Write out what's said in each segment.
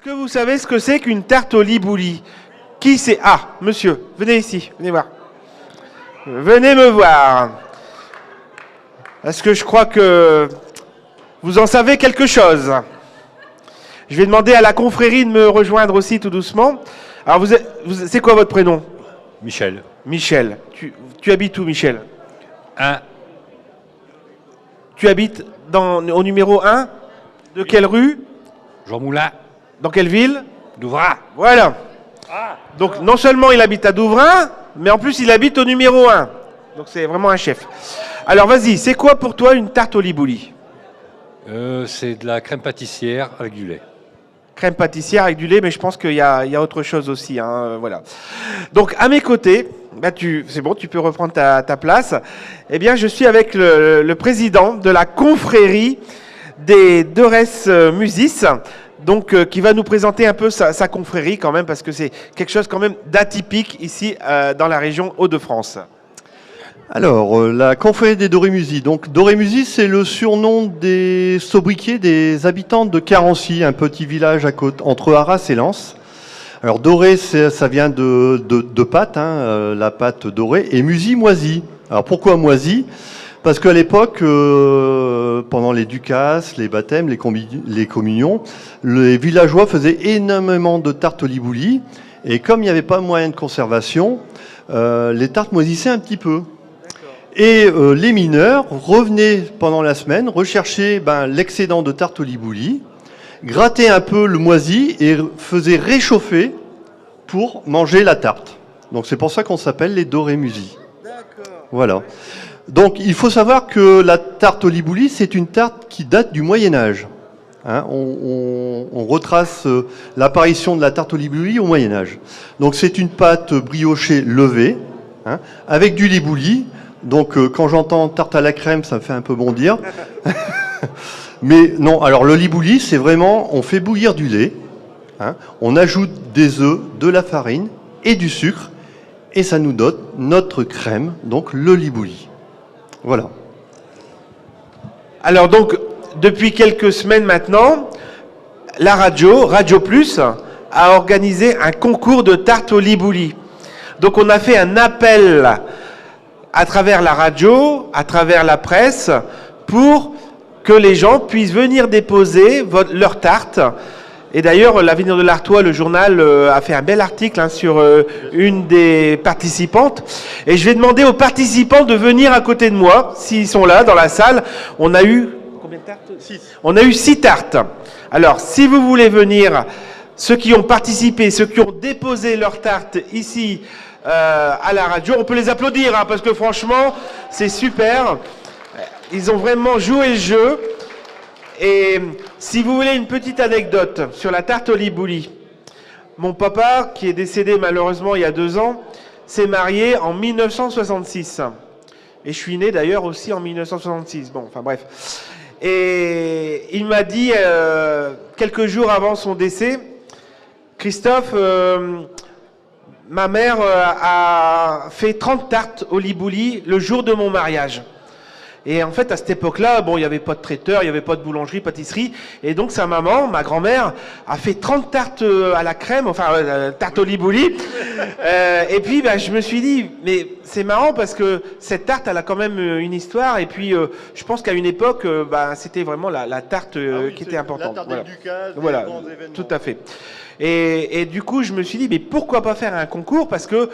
que vous savez ce que c'est qu'une tarte au libouli? Qui c'est? Ah, monsieur, venez ici, venez voir. Venez me voir. Parce que je crois que vous en savez quelque chose. Je vais demander à la confrérie de me rejoindre aussi tout doucement. Alors, c'est quoi votre prénom? Michel. Michel. Tu habites où, Michel? 1. Tu habites au numéro 1? De quelle rue? Jean Moulin. Dans quelle ville? Douvrin. Voilà. Donc, non seulement il habite à Douvrin, mais en plus, il habite au numéro 1. Donc, c'est vraiment un chef. Alors, vas-y, c'est quoi pour toi une tarte au libouli? C'est de la crème pâtissière avec du lait. Crème pâtissière avec du lait, mais je pense qu'il y a autre chose aussi. Voilà. Donc, à mes côtés, c'est bon, tu peux reprendre ta place. Eh bien, je suis avec le président de la confrérie des Dorès Musis, donc qui va nous présenter un peu sa confrérie quand même, parce que c'est quelque chose quand même d'atypique ici dans la région Hauts-de-France. Alors, la confrérie des Doré-Musis. Donc, Doré-Musis, c'est le surnom des sobriquets des habitants de Carency, un petit village entre Arras et Lens. Alors, doré, ça vient de pâte, la pâte dorée, et musi, moisi. Alors, pourquoi moisi? Parce qu'à l'époque, pendant les ducasses, les baptêmes, les communions, les villageois faisaient énormément de tartes au libouli, et comme il n'y avait pas moyen de conservation, les tartes moisissaient un petit peu. Et les mineurs revenaient pendant la semaine rechercher l'excédent de tarte au libouli, grattaient un peu le moisi et faisaient réchauffer pour manger la tarte. Donc c'est pour ça qu'on s'appelle les Doré-Musis. D'accord. Voilà. Donc il faut savoir que la tarte au libouli, c'est une tarte qui date du Moyen-Âge. On retrace l'apparition de la tarte au libouli au Moyen-Âge. Donc c'est une pâte briochée levée, avec du libouli. Donc quand j'entends tarte à la crème, ça me fait un peu bondir. Mais non, alors le libouli, c'est vraiment, on fait bouillir du lait, on ajoute des œufs, de la farine et du sucre, et ça nous donne notre crème, donc le libouli. Voilà. Alors donc, depuis quelques semaines maintenant, la Radio Plus, a organisé un concours de tarte au libouli. Donc on a fait un appel à travers la radio, à travers la presse, pour que les gens puissent venir déposer leur tarte. Et d'ailleurs, l'Avenir de l'Artois, le journal, a fait un bel article sur une des participantes. Et je vais demander aux participants de venir à côté de moi, s'ils sont là, dans la salle. On a eu... Combien de tartes? 6. On a eu 6 tartes. Alors, si vous voulez venir, ceux qui ont participé, ceux qui ont déposé leur tarte ici, à la radio, on peut les applaudir, parce que franchement, c'est super. Ils ont vraiment joué le jeu. Et si vous voulez une petite anecdote sur la tarte au libouli, mon papa, qui est décédé malheureusement il y a 2 ans, s'est marié en 1966. Et je suis né d'ailleurs aussi en 1966. Bon, enfin bref. Et il m'a dit, quelques jours avant son décès, Christophe, ma mère a fait 30 tartes au libouli le jour de mon mariage. Et en fait, à cette époque-là, bon, il n'y avait pas de traiteur, il n'y avait pas de boulangerie, pâtisserie. Et donc, sa maman, ma grand-mère, a fait 30 tartes à la crème, enfin, tarte au libouli. Et puis, je me suis dit, mais c'est marrant parce que cette tarte, elle a quand même une histoire. Et puis, je pense qu'à une époque, c'était vraiment la tarte qui était importante. La tarte voilà, tout à fait. Et du coup, je me suis dit, mais pourquoi pas faire un concours? Parce que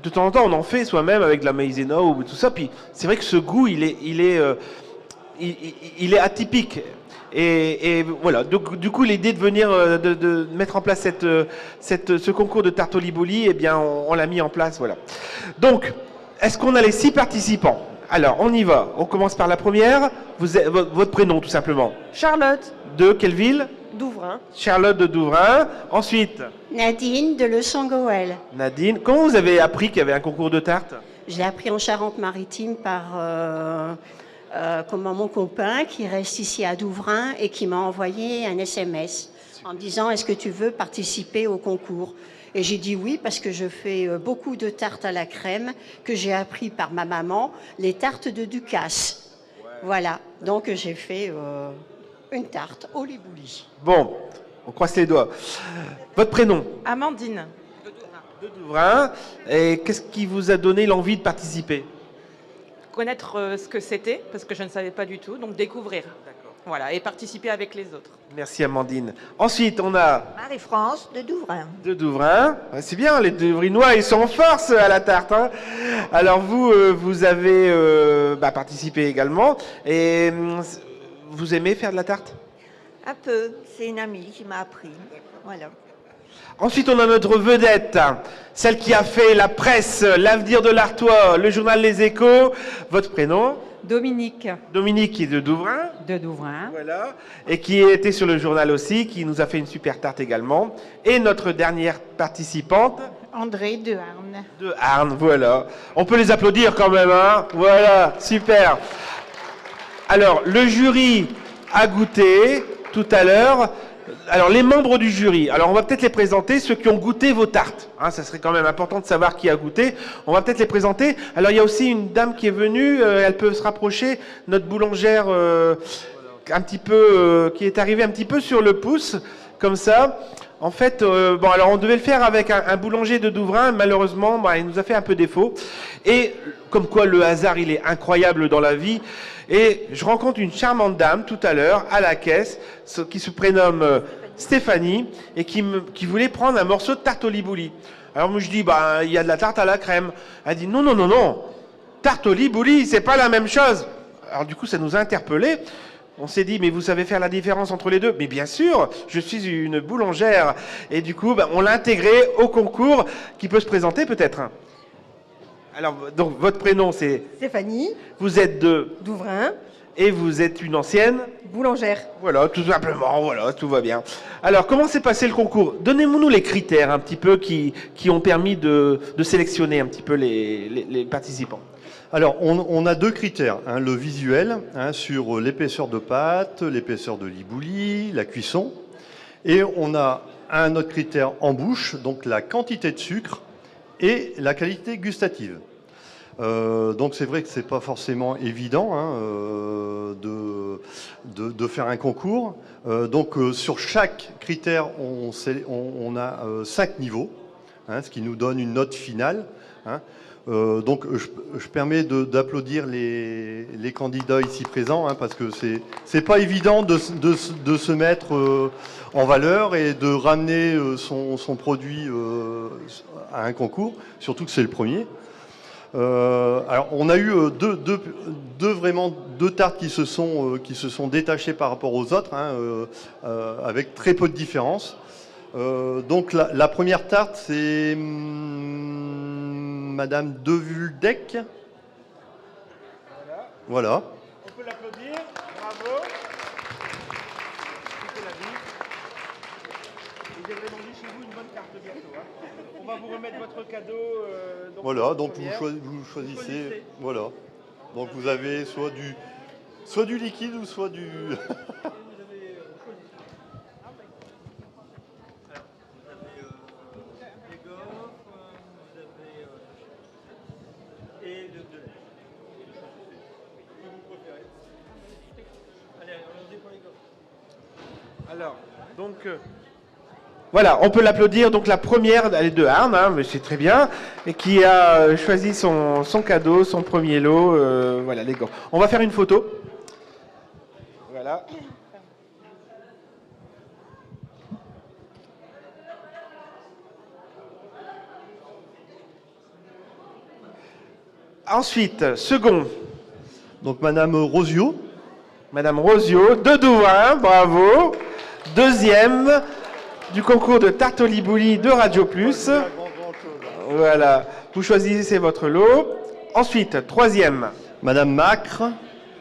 de temps en temps, on en fait soi-même avec de la maïzena ou tout ça. Puis c'est vrai que ce goût, il est atypique. Et voilà. Donc, du coup, l'idée de venir de mettre en place ce concours de tarte au libouli, eh bien, on l'a mis en place. Voilà. Donc, est-ce qu'on a les 6 participants? Alors, on y va. On commence par la première. Votre prénom, tout simplement. Charlotte. De quelle ville? Douvrin. Charlotte de Douvrin. Ensuite, Nadine de Le Sangoël. Nadine. Comment vous avez appris qu'il y avait un concours de tarte? Je l'ai appris en Charente-Maritime par mon copain qui reste ici à Douvrin et qui m'a envoyé un SMS en me disant « Est-ce que tu veux participer au concours ?» Et j'ai dit oui parce que je fais beaucoup de tartes à la crème que j'ai appris par ma maman, les tartes de Ducasse. Ouais. Voilà, donc j'ai fait une tarte au libouli. Bon, On croise les doigts. Votre prénom? Amandine. De Douvrin. Et qu'est-ce qui vous a donné l'envie de participer? Connaître ce que c'était, parce que je ne savais pas du tout, donc découvrir. Voilà, et participer avec les autres. Merci Amandine. Ensuite, on a Marie-France de Douvrin. de Douvrin. Ouais, c'est bien, les Douvrinois, ils sont en force à la tarte, hein. Alors vous, vous avez participé également. Et vous aimez faire de la tarte? Un peu, c'est une amie qui m'a appris. Voilà. Ensuite, on a notre vedette, celle qui a fait la presse, l'avenir de l'Artois, le journal Les Échos. Votre prénom? Dominique Dominique, qui est de Douvrin. de Douvrin. Voilà. Et qui était sur le journal aussi, qui nous a fait une super tarte également. Et notre dernière participante? André de Harne. De Arnes, voilà. On peut les applaudir quand même, hein. Voilà, super. Alors, le jury a goûté tout à l'heure. Alors, les membres du jury, alors on va peut-être les présenter, ceux qui ont goûté vos tartes. Hein, ça serait quand même important de savoir qui a goûté. On va peut-être les présenter. Alors, il y a aussi une dame qui est venue, elle peut se rapprocher, notre boulangère un petit peu, qui est arrivée un petit peu sur le pouce, comme ça. En fait, bon, alors on devait le faire avec un boulanger de Douvrin. Malheureusement, il nous a fait un peu défaut. Et comme quoi le hasard, il est incroyable dans la vie. Et je rencontre une charmante dame tout à l'heure à la caisse qui se prénomme Stéphanie et qui voulait prendre un morceau de tarte au libouli. Alors moi je dis, il y a de la tarte à la crème. Elle dit non, non, non, non. Tarte au libouli, c'est pas la même chose. Alors du coup, ça nous a interpellés. On s'est dit, mais vous savez faire la différence entre les deux? Mais bien sûr, je suis une boulangère. Et du coup, on l'a intégré au concours qui peut se présenter peut-être. Alors, donc, votre prénom, c'est... Stéphanie, Vous êtes de... Douvrin, Et vous êtes une ancienne? boulangère. Voilà, tout simplement, voilà, tout va bien. Alors, comment s'est passé le concours? Donnez-nous les critères un petit peu qui ont permis de sélectionner un petit peu les participants. Alors, on a deux critères, hein, le visuel, hein, sur l'épaisseur de pâte, l'épaisseur de libouli, la cuisson. Et on a un autre critère en bouche, donc la quantité de sucre et la qualité gustative. Donc c'est vrai que c'est pas forcément évident, hein, de faire un concours. Donc sur chaque critère, on a 5 niveaux, hein, ce qui nous donne une note finale, hein. Donc je permets d'applaudir les candidats ici présents, hein, parce que c'est pas évident de se mettre en valeur et de ramener son produit à un concours, surtout que c'est le premier. Alors on a eu deux tartes qui se sont détachées par rapport aux autres, hein, avec très peu de différence. Donc la première tarte, c'est Madame Devuldec. Voilà. On peut l'applaudir, bravo. Vous avez vendu chez vous une bonne carte bientôt, hein. On va vous remettre votre cadeau. Voilà, donc vous choisissez. Voilà. Donc vous avez soit du liquide ou soit du... Alors, donc, voilà, on peut l'applaudir. Donc la première, elle est de Arnes, hein, mais c'est très bien, et qui a choisi son cadeau, son premier lot. Voilà, les gants. On va faire une photo. Voilà. Ensuite, second. Donc Madame Rosio. Madame Rosio, de Douvrin, bravo. Deuxième du concours de tarte au libouli de Radio Plus. Voilà, vous choisissez votre lot. Ensuite, troisième. Madame Macre.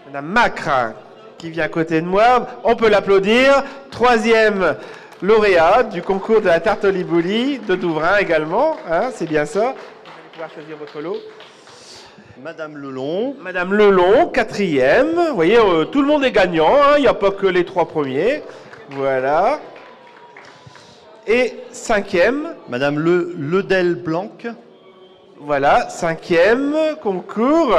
Madame Macre, qui vient à côté de moi. On peut l'applaudir. Troisième lauréat du concours de la tarte au libouli de Douvrin également. Hein, c'est bien ça. Vous allez pouvoir choisir votre lot. Madame Lelon. Madame Lelon, quatrième. Vous voyez, tout le monde est gagnant, hein. Il n'y a pas que les trois premiers. Voilà. Et cinquième. Madame Ledel Blanc. Voilà, cinquième concours.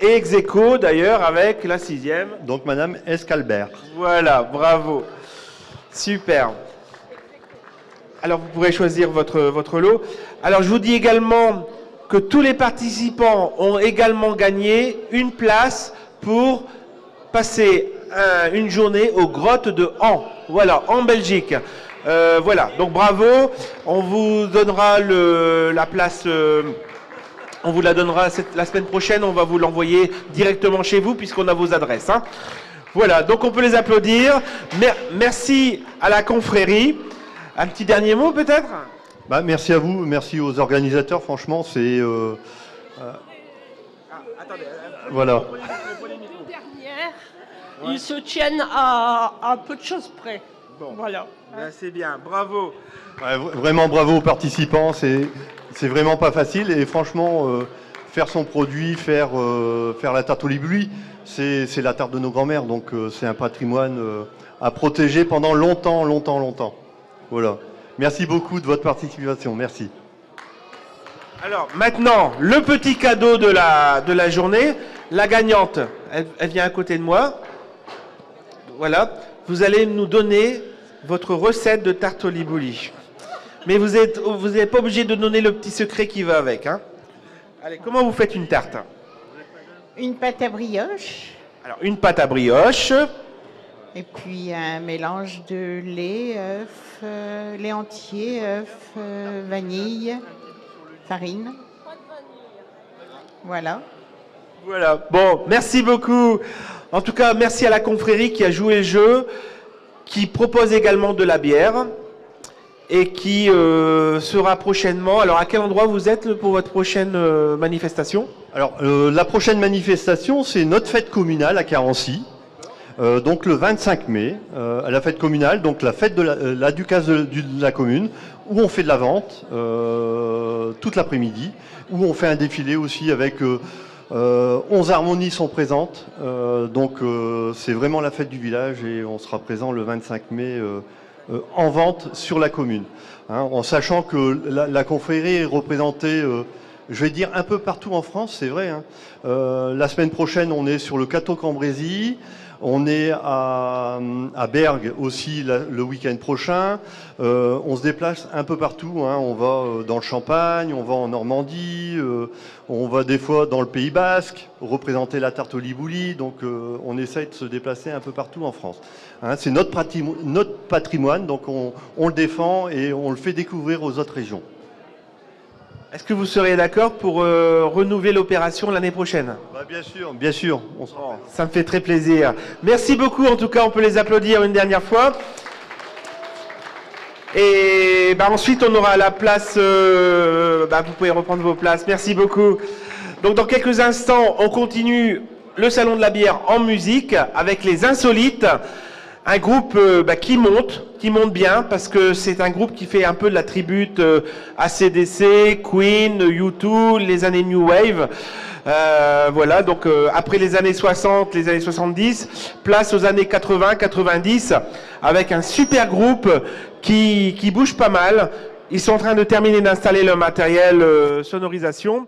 Et ex aequo, d'ailleurs, avec la sixième. Donc Madame Escalbert. Voilà, bravo. Super. Alors, vous pourrez choisir votre lot. Alors, je vous dis également que tous les participants ont également gagné une place pour passer une journée aux grottes de Han. Voilà, en Belgique. Voilà, donc bravo. On vous donnera la place... on vous la donnera la semaine prochaine. On va vous l'envoyer directement chez vous puisqu'on a vos adresses. Hein. Voilà, donc on peut les applaudir. Merci à la confrérie. Un petit dernier mot peut-être ? Merci à vous, merci aux organisateurs. Franchement, c'est... voilà. Ils se tiennent à peu de choses près. Bon. Voilà. C'est bien, bravo. Ouais, vraiment bravo aux participants, c'est vraiment pas facile et franchement faire son produit, faire la tarte au libuli, c'est la tarte de nos grands-mères, donc c'est un patrimoine à protéger pendant longtemps. Voilà. Merci beaucoup de votre participation, merci. Alors maintenant, le petit cadeau de la journée, la gagnante, elle vient à côté de moi. Voilà, vous allez nous donner votre recette de tarte au libuli. Mais vous n'êtes pas obligé de donner le petit secret qui va avec. Hein. Allez, comment vous faites une tarte ? Une pâte à brioche. Alors, une pâte à brioche. Et puis un mélange de lait, œufs, lait entier, œufs, vanille, farine. Voilà. Voilà. Bon, merci beaucoup. En tout cas, merci à la confrérie qui a joué le jeu, qui propose également de la bière et qui sera prochainement... Alors, à quel endroit vous êtes pour votre prochaine manifestation ? Alors, la prochaine manifestation, c'est notre fête communale à Carency. Donc le 25 mai, à la fête communale, donc la fête de la Ducasse de la commune, où on fait de la vente toute l'après-midi, où on fait un défilé aussi avec 11 harmonies sont présentes. Donc c'est vraiment la fête du village et on sera présent le 25 mai en vente sur la commune. Hein, en sachant que la confrérie est représentée, je vais dire, un peu partout en France, c'est vrai. Hein. La semaine prochaine, on est sur le Cateau-Cambrésis. On est à Bergue aussi le week-end prochain. On se déplace un peu partout. Hein. On va dans le Champagne, on va en Normandie, on va des fois dans le Pays Basque, représenter la tarte au libuli. Donc on essaye de se déplacer un peu partout en France. Hein. C'est notre patrimoine, donc on le défend et on le fait découvrir aux autres régions. Est-ce que vous seriez d'accord pour renouveler l'opération l'année prochaine ? Bien sûr. On sera... Ça me fait très plaisir. Merci beaucoup, en tout cas, on peut les applaudir une dernière fois. Et ensuite, on aura la place... vous pouvez reprendre vos places. Merci beaucoup. Donc, dans quelques instants, on continue le Salon de la bière en musique avec les Insolites. Un groupe qui monte bien, parce que c'est un groupe qui fait un peu de la tribute à AC/DC, Queen, U2, les années New Wave. Voilà, donc après les années 60, les années 70, place aux années 80, 90, avec un super groupe qui bouge pas mal. Ils sont en train de terminer d'installer le matériel sonorisation.